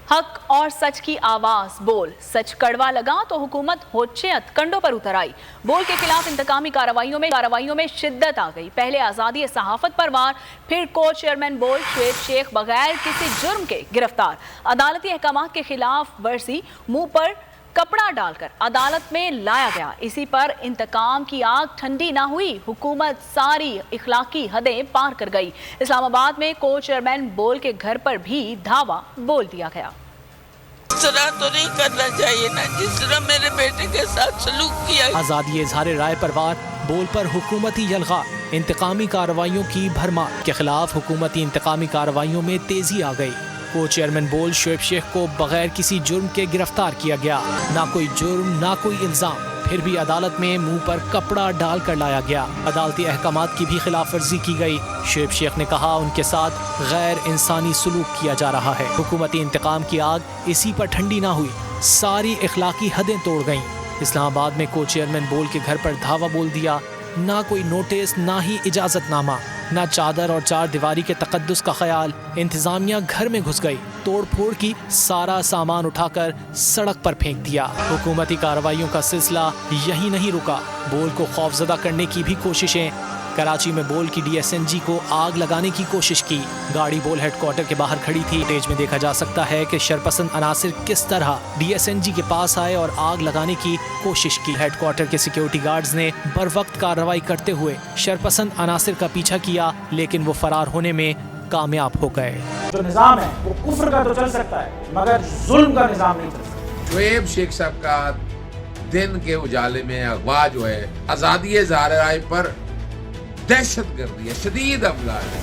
हक और सच की आवाज बोल। सच कड़वा लगा तो हुकूमत होच्छेयत कंडों पर उतर आई। बोल के खिलाफ इंतकामी कार्रवाइयों में शिद्दत आ गई। पहले आज़ादी सहाफत पर वार, फिर को चेयरमैन बोल शुएब शेख बगैर किसी जुर्म के गिरफ्तार। अदालती अहकामात के खिलाफ वर्जी, मुंह पर कपड़ा डालकर अदालत में लाया गया। इसी पर इंतकाम की आग ठंडी ना हुई। हुकूमत सारी इखलाकी हदें पार कर गई। इस्लामाबाद में को चेयरमैन बोल के घर पर भी धावा बोल दिया गया। इस तरह तो नहीं करना चाहिए ना, जिस तरह मेरे बेटे के साथ सलूक किया। आजादी इजहार राय पर वार, बोल पर हुकूमती यलगा, इंतकामी कार्रवाइयों की भरमार के खिलाफ हुकूमती इंतकामी कार्रवाइयों में तेजी आ गई। को चेयरमैन बोल शुएब शेख को बगैर किसी जुर्म के गिरफ्तार किया गया। ना कोई जुर्म, ना कोई इल्जाम, फिर भी अदालत में मुंह पर कपड़ा डाल कर लाया गया। अदालती अहकामात की भी खिलाफ वर्जी की गई। शुएब शेख ने कहा उनके साथ गैर इंसानी सलूक किया जा रहा है। हुकूमती इंतकाम की आग इसी पर ठंडी ना हुई, सारी इखलाकी हदें तोड़ गईं। इस्लामाबाद में को चेयरमैन बोल के घर पर धावा बोल दिया। ना कोई नोटिस, ना ही इजाजतनामा, ना चादर और चार दीवारी के तकद्दुस का ख्याल। इंतजामिया घर में घुस गई, तोड़ फोड़ की, सारा सामान उठाकर सड़क पर फेंक दिया। हुकूमती कार्रवाइयों का सिलसिला यही नहीं रुका। बोल को खौफजदा करने की भी कोशिशें। कराची में बोल की DSNG को आग लगाने की कोशिश की। गाड़ी बोल हेडक्वार्टर के बाहर खड़ी थी। फुटेज में देखा जा सकता है कि शरपसंद अनासिर किस तरह DSNG के पास आए और आग लगाने की कोशिश की। हेडक्वार्टर के सिक्योरिटी गार्ड्स ने बर वक्त कार्रवाई करते हुए शरपसंद अनासिर का पीछा किया, लेकिन वो फरार होने में कामयाब हो गए। जो निज़ाम है वो कुफ्र का तो चल सकता है, मगर जुल्म का निज़ाम नहीं चल सकता। शुएब शेख साहब का दिन के उजाले में अगवा जो है, आज़ादी इज़हार राय पर दहशत गर्दी है, शदीद हमला है।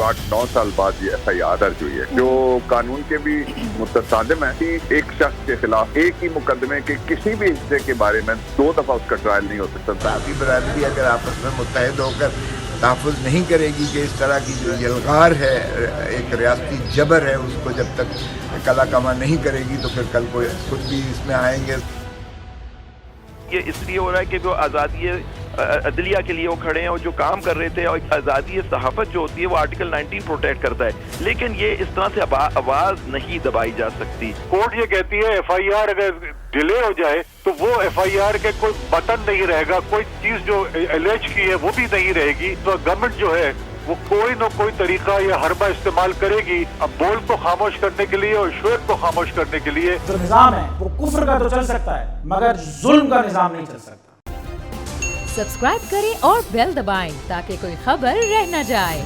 8-9 साल बाद ये FIR दर्ज हुई है, जो कानून के भी मुतसादिम है। एक शख्स के खिलाफ एक ही मुकदमे के किसी भी हिस्से के बारे में 2 दफा उसका ट्रायल नहीं हो सकता। साथी बरादरी अगर आपस में मुत्तहिद होकर तहफ़्फ़ुज़ नहीं करेगी कि इस तरह की जो यलगार है, एक रियासती जबर है, उसको जब तक कला कमा नहीं करेगी तो फिर कल को खुद भी इसमें आएंगे। ये इसलिए हो रहा है कि जो आज़ादी अदलिया के लिए वो खड़े हैं और जो काम कर रहे थे, और आज़ादी सहाफ़त जो होती है वो आर्टिकल 19 प्रोटेक्ट करता है, लेकिन ये इस तरह से आवाज़ नहीं दबाई जा सकती। कोर्ट ये कहती है FIR अगर डिले हो जाए तो वो FIR के कोई बटन नहीं रहेगा, कोई चीज़ जो एलेज की है वो भी नहीं रहेगी। तो गवर्नमेंट जो है वो कोई न कोई तरीका या हरबा इस्तेमाल करेगी अब बोल को खामोश करने के लिए और शुएब को खामोश करने के लिए। जो निज़ाम है वो कुफ्र का तो चल सकता है, मगर जुल्म का निज़ाम नहीं चल सकता। सब्सक्राइब करें और बेल दबाएं ताकि कोई खबर रह न जाए।